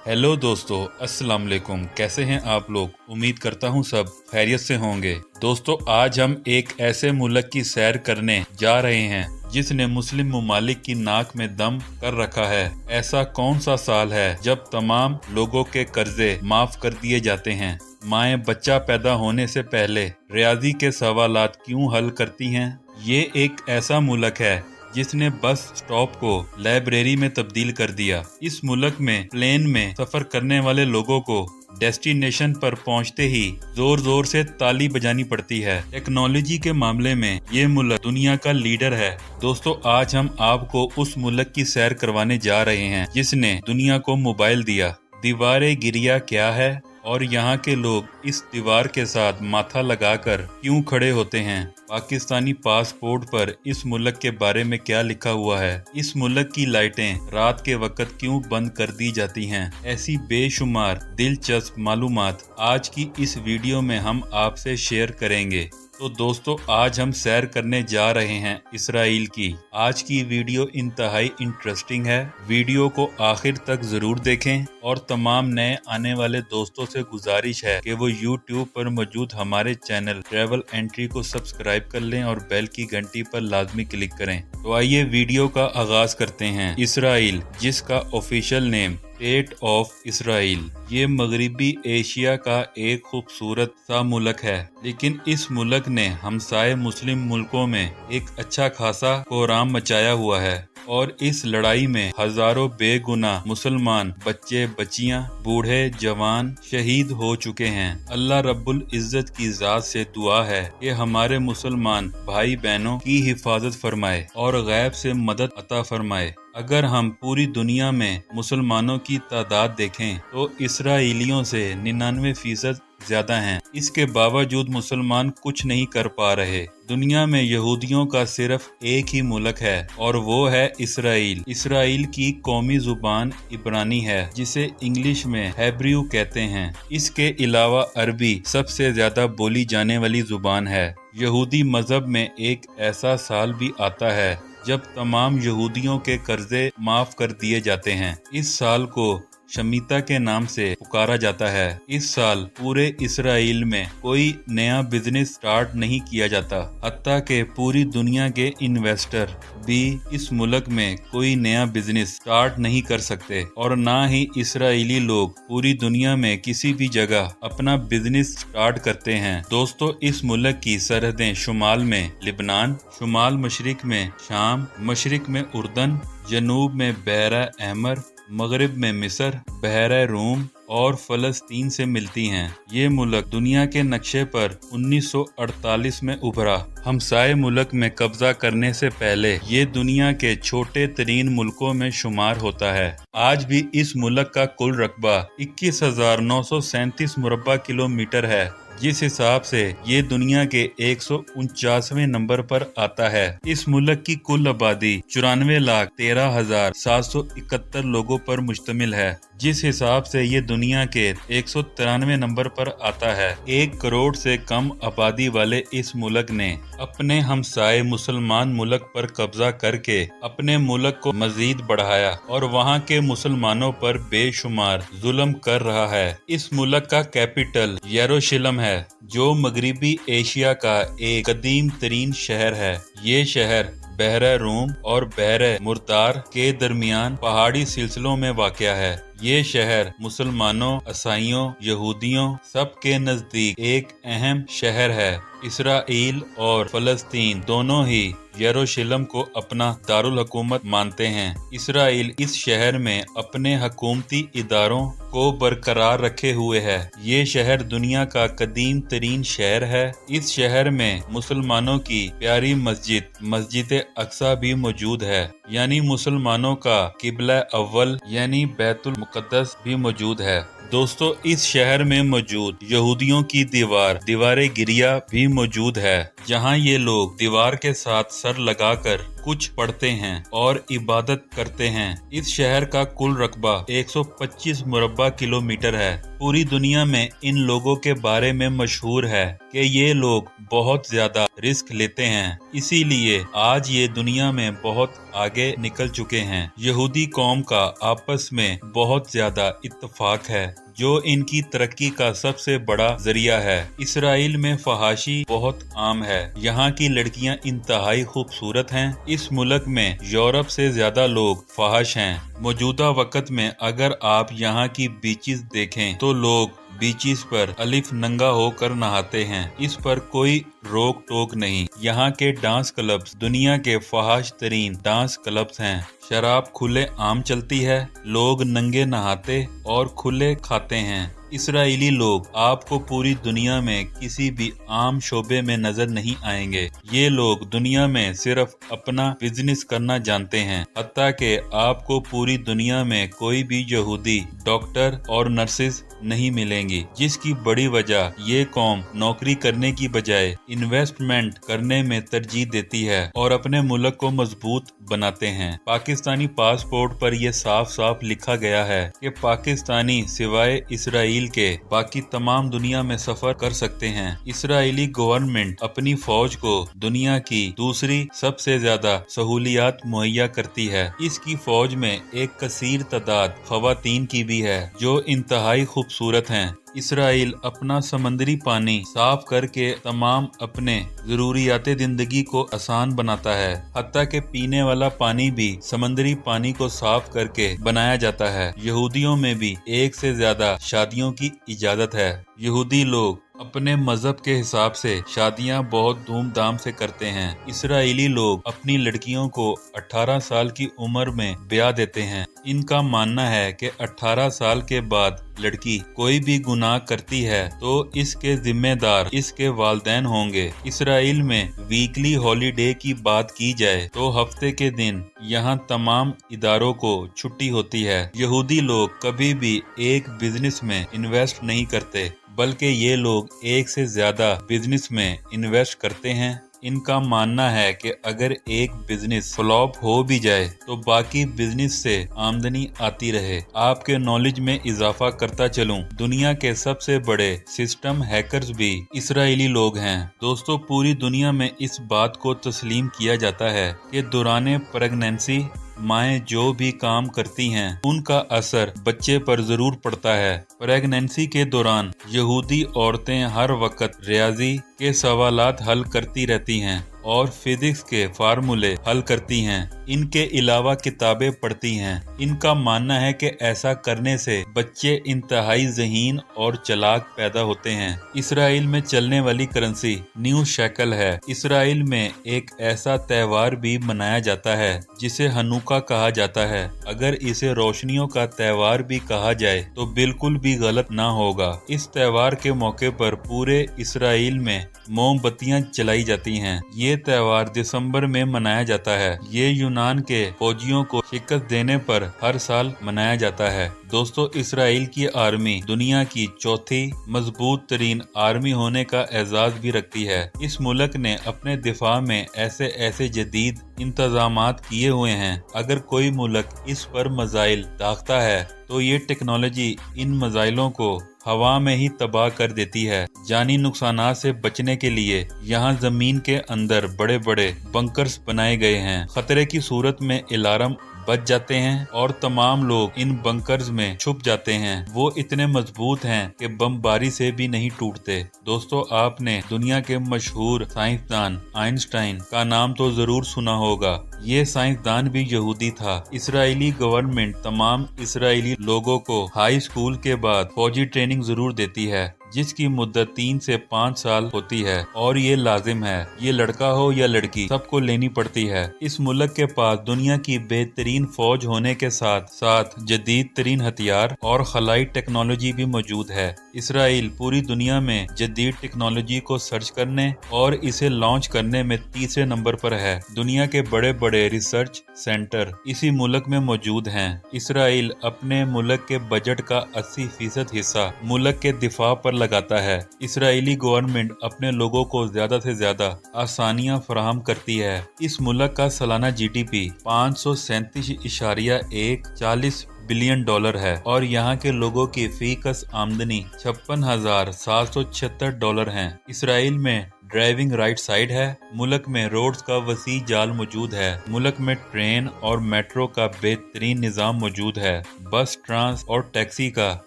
Hello दोस्तों, अस्सलाम वालेकुम। कैसे हैं आप लोग? उम्मीद करता हूं सब खैरियत से होंगे। दोस्तों, आज हम एक ऐसे मुल्क की सैर करने जा रहे हैं जिसने मुस्लिम ममालिक की नाक में दम कर रखा है। ऐसा कौन सा साल है जब तमाम लोगों के कर्जे माफ कर दिए जाते हैं? माएँ बच्चा पैदा होने से पहले रियाजी के सवालात क्यों हल करती हैं? ये एक ऐसा मुल्क है जिसने बस स्टॉप को लाइब्रेरी में तब्दील कर दिया। इस मुल्क में प्लेन में सफर करने वाले लोगों को डेस्टिनेशन पर पहुंचते ही जोर जोर से ताली बजानी पड़ती है। टेक्नोलॉजी के मामले में ये मुल्क दुनिया का लीडर है। दोस्तों, आज हम आपको उस मुल्क की सैर करवाने जा रहे हैं जिसने दुनिया को मोबाइल दिया। दीवारे गिरिया क्या है और यहाँ के लोग इस दीवार के साथ माथा लगाकर क्यों खड़े होते हैं? पाकिस्तानी पासपोर्ट पर इस मुल्क के बारे में क्या लिखा हुआ है? इस मुल्क की लाइटें रात के वक्त क्यों बंद कर दी जाती हैं? ऐसी बेशुमार दिलचस्प मालूमात आज की इस वीडियो में हम आपसे शेयर करेंगे। तो दोस्तों, आज हम सैर करने जा रहे हैं इसराइल की। आज की वीडियो इंतहाई इंटरेस्टिंग है। वीडियो को आखिर तक जरूर देखें और तमाम नए आने वाले दोस्तों से गुजारिश है कि वो YouTube पर मौजूद हमारे चैनल ट्रैवल एंट्री को सब्सक्राइब कर लें और बेल की घंटी पर लाजमी क्लिक करें। तो आइए वीडियो का आगाज करते हैं। इसराइल, जिसका official name state of Israel, ये मगरिबी एशिया का एक खूबसूरत सा मुल्क है, लेकिन इस मुल्क ने हमसाए मुस्लिम मुल्कों में एक अच्छा खासा कोहराम मचाया हुआ है और इस लड़ाई में हजारों बेगुनाह मुसलमान बच्चे बच्चियां बूढ़े जवान शहीद हो चुके हैं। अल्लाह रब्बुल इज्जत की जात से दुआ है कि हमारे मुसलमान भाई बहनों की हिफाजत फरमाए और गैब से मदद अता फरमाए। अगर हम पूरी दुनिया में मुसलमानों की तादाद देखें तो इसराइलियों से 99% ज्यादा हैं। इसके बावजूद मुसलमान कुछ नहीं कर पा रहे। दुनिया में यहूदियों का सिर्फ एक ही मुल्क है और वो है इसराइल। इसराइल की कौमी जुबान इब्रानी है, जिसे इंग्लिश में हेब्रू कहते हैं। इसके अलावा अरबी सबसे ज्यादा बोली जाने वाली जुबान है। यहूदी मजहब में एक ऐसा साल भी आता है जब तमाम यहूदियों के कर्जे माफ कर दिए जाते हैं। इस साल को शमीता के नाम से पुकारा जाता है। इस साल पूरे इसराइल में कोई नया बिजनेस स्टार्ट नहीं किया जाता, हत्ता के पूरी दुनिया के इन्वेस्टर भी इस मुल्क में कोई नया बिजनेस स्टार्ट नहीं कर सकते और ना ही इसराइली लोग पूरी दुनिया में किसी भी जगह अपना बिजनेस स्टार्ट करते हैं। दोस्तों, इस मुल्क की सरहदें शुमाल में लिबनान, शुमाल मशरिक में शाम, मशरिक में उर्दन, जनूब में बहरा अहमर, मगरिब में मिस्र, बहरा रूम और फलस्तीन से मिलती हैं। ये मुल्क दुनिया के नक्शे पर 1948 में उभरा। हमसाए मुल्क में कब्जा करने से पहले ये दुनिया के छोटे तरीन मुल्कों में शुमार होता है। आज भी इस मुल्क का कुल रकबा 21,937 मुरब्बा किलोमीटर है, जिस हिसाब से ये दुनिया के 149वें नंबर पर आता है। इस मुल्क की कुल आबादी 94,13,771 लोगों पर मुश्तमिल है, जिस हिसाब से ये दुनिया के 193 नंबर पर आता है। 1 करोड़ से कम आबादी वाले इस मुल्क ने अपने हमसाए मुसलमान मुल्क पर कब्जा करके अपने मुल्क को मजीद बढ़ाया और वहाँ के मुसलमानों पर बेशुमार जुल्म कर रहा है। इस मुल्क का कैपिटल यरूशलेम है, जो मगरिबी एशिया का एक कदीम तरीन शहर है। ये शहर बहरा रूम और बहरा मुर्तार के दरमियान पहाड़ी सिलसिलों में वाक़या है। ये शहर मुसलमानों, ईसाइयों, यहूदियों सब के नजदीक एक अहम शहर है। इसराइल और फलस्तीन दोनों ही यरूशलेम को अपना दारुल हुकूमत मानते हैं। इसराइल इस शहर में अपने हुकूमती इदारों को बरकरार रखे हुए है। ये शहर दुनिया का कदीम तरीन शहर है। इस शहर में मुसलमानों की प्यारी मस्जिद अक्सा भी मौजूद है, यानी मुसलमानों का किबला अव्वल यानी बैतुल मुकद्दस भी मौजूद है। दोस्तों, इस शहर में मौजूद यहूदियों की दीवारे गिरिया भी मौजूद है, जहां ये लोग दीवार के साथ सर लगाकर कुछ पढ़ते हैं और इबादत करते हैं। इस शहर का कुल रकबा 125 मुरब्बा किलोमीटर है। पूरी दुनिया में इन लोगों के बारे में मशहूर है कि ये लोग बहुत ज्यादा रिस्क लेते हैं, इसीलिए आज ये दुनिया में बहुत आगे निकल चुके हैं। यहूदी कौम का आपस में बहुत ज्यादा इत्तेफाक है, जो इनकी तरक्की का सबसे बड़ा जरिया है। इसराइल में फहाशी बहुत आम है। यहाँ की लड़कियाँ इंतहाई खूबसूरत हैं। इस मुल्क में यूरोप से ज्यादा लोग फहाश हैं। मौजूदा वक्त में अगर आप यहाँ की बीचेस देखें तो लोग बीचेस पर अलिफ नंगा होकर नहाते हैं। इस पर कोई रोक टोक नहीं। यहाँ के डांस क्लब्स दुनिया के फहाश तरीन डांस क्लब्स हैं। शराब खुले आम चलती है। लोग नंगे नहाते और खुले खाते हैं। इसराइली लोग आपको पूरी दुनिया में किसी भी आम शोबे में नजर नहीं आएंगे। ये लोग दुनिया में सिर्फ अपना बिजनेस करना जानते हैं। हत्ता कि आपको पूरी दुनिया में कोई भी यहूदी डॉक्टर और नर्सेज नहीं मिलेंगी, जिसकी बड़ी वजह ये कौम नौकरी करने की बजाय इन्वेस्टमेंट करने में तरजीह देती है और अपने मुल्क को मजबूत बनाते हैं। पाकिस्तानी पासपोर्ट पर यह साफ साफ लिखा गया है कि पाकिस्तानी सिवाय इसराइल के बाकी तमाम दुनिया में सफर कर सकते हैं। इसराइली गवर्नमेंट अपनी फौज को दुनिया की दूसरी सबसे ज्यादा सहूलियात मुहैया करती है। इसकी फौज में एक कसीर तादाद खवातीन की भी है जो इंतहाई खूबसूरत हैं। इसराइल अपना समंदरी पानी साफ करके तमाम अपने जरूरियात जिंदगी को आसान बनाता है। हत्ता के पीने वाला पानी भी समंदरी पानी को साफ करके बनाया जाता है। यहूदियों में भी एक से ज्यादा शादियों की इजाजत है। यहूदी लोग अपने मजहब के हिसाब से शादियां बहुत धूमधाम से करते हैं। इसराइली लोग अपनी लड़कियों को 18 साल की उम्र में ब्याह देते हैं। इनका मानना है कि 18 साल के बाद लड़की कोई भी गुनाह करती है तो इसके जिम्मेदार इसके वालिदैन होंगे। इसराइल में वीकली हॉलीडे की बात की जाए तो हफ्ते के दिन यहाँ तमाम इदारों को छुट्टी होती है। यहूदी लोग कभी भी एक बिजनेस में इन्वेस्ट नहीं करते, बल्कि ये लोग एक से ज्यादा बिजनेस में इन्वेस्ट करते हैं। इनका मानना है कि अगर एक बिजनेस फ्लॉप हो भी जाए तो बाकी बिजनेस से आमदनी आती रहे। आपके नॉलेज में इजाफा करता चलूं, दुनिया के सबसे बड़े सिस्टम हैकर्स भी इसराइली लोग हैं। दोस्तों, पूरी दुनिया में इस बात को तस्लीम किया जाता है कि दौरान प्रेगनेंसी माएँ जो भी काम करती हैं उनका असर बच्चे पर जरूर पड़ता है। प्रेगनेंसी के दौरान यहूदी औरतें हर वक्त रियाजी के सवालात हल करती रहती हैं और फिजिक्स के फार्मूले हल करती हैं। इनके अलावा किताबें पढ़ती हैं। इनका मानना है कि ऐसा करने से बच्चे इंतहाई ज़हीन और चालाक पैदा होते हैं। इसराइल में चलने वाली करेंसी न्यू शेकल है। इसराइल में एक ऐसा त्योहार भी मनाया जाता है जिसे हनुका कहा जाता है। अगर इसे रोशनियों का त्योहार भी कहा जाए तो बिल्कुल भी गलत ना होगा। इस त्योहार के मौके पर पूरे इसराइल में मोमबत्तियां जलाई जाती हैं। ये त्योहार दिसंबर में मनाया जाता है। ये यूनान के फौजियों को शिकस्त देने पर हर साल मनाया जाता है। दोस्तों, इसराइल की आर्मी दुनिया की चौथी मजबूत तरीन आर्मी होने का एजाज भी रखती है। इस मुल्क ने अपने दिफा में ऐसे ऐसे जदीद इंतजामात किए हुए हैं। अगर कोई मुल्क इस पर मिसाइल दागता है तो ये टेक्नोलॉजी इन मिसाइलों को हवा में ही तबाह कर देती है। जानी नुकसान से बचने के लिए यहाँ जमीन के अंदर बड़े बड़े बंकर्स बनाए गए हैं। खतरे की सूरत में अलार्म बच जाते हैं और तमाम लोग इन बंकर्स में छुप जाते हैं। वो इतने मजबूत हैं कि बमबारी से भी नहीं टूटते। दोस्तों, आपने दुनिया के मशहूर साइंसदान आइंस्टाइन का नाम तो जरूर सुना होगा। ये साइंसदान भी यहूदी था। इसराइली गवर्नमेंट तमाम इसराइली लोगों को हाई स्कूल के बाद फौजी ट्रेनिंग जरूर देती है, जिसकी मुद्दत 3 से 5 साल होती है और ये लाजिम है। ये लड़का हो या लड़की, सबको लेनी पड़ती है। इस मुल्क के पास दुनिया की बेहतरीन फौज होने के साथ साथ जदीद तरीन हथियार और खलाई टेक्नोलॉजी भी मौजूद है। इसराइल पूरी दुनिया में जदीद टेक्नोलॉजी को सर्च करने और इसे लॉन्च करने में तीसरे नंबर पर है। दुनिया के बड़े बड़े रिसर्च सेंटर इसी मुल्क में मौजूद हैं। इसराइल अपने मुल्क के बजट का 80% हिस्सा मुल्क के दिफा पर लगाता है। इसराइली गवर्नमेंट अपने लोगों को ज्यादा से ज्यादा आसानियां फराहम करती है। इस मुल्क का सालाना जीडीपी 537.140 बिलियन डॉलर है और यहाँ के लोगों की फीकस आमदनी $56,776 है। इसराइल में ड्राइविंग राइट साइड है। मुल्क में रोड्स का वसी जाल मौजूद है। मुल्क में ट्रेन और मेट्रो का बेहतरीन निज़ाम मौजूद है। बस, ट्रांस और टैक्सी का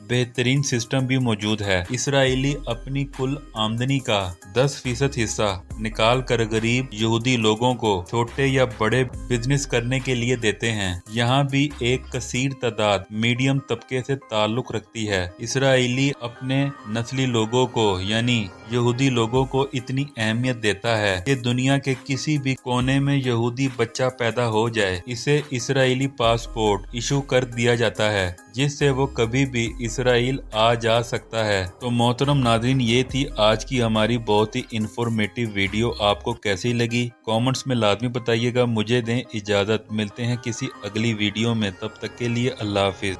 बेहतरीन सिस्टम भी मौजूद है। इसराइली अपनी कुल आमदनी का 10% हिस्सा निकाल कर गरीब यहूदी लोगों को छोटे या बड़े बिजनेस करने के लिए देते हैं। यहाँ भी एक कसीर तादाद मीडियम तबके से ताल्लुक रखती है। इसराइली अपने नस्ली लोगों को यानी यहूदी लोगों को इतनी अहमियत देता है कि दुनिया के किसी भी कोने में यहूदी बच्चा पैदा हो जाए, इसे इसराइली पासपोर्ट इशू कर दिया जाता है, जिससे वो कभी भी इसराइल आ जा सकता है। तो मोहतरम नाज़रीन, ये थी आज की हमारी बहुत ही इंफॉर्मेटिव वीडियो। आपको कैसी लगी कमेंट्स में लाजमी बताइएगा। मुझे दें इजाज़त, मिलते हैं किसी अगली वीडियो में, तब तक के लिए अल्लाह हाफिज।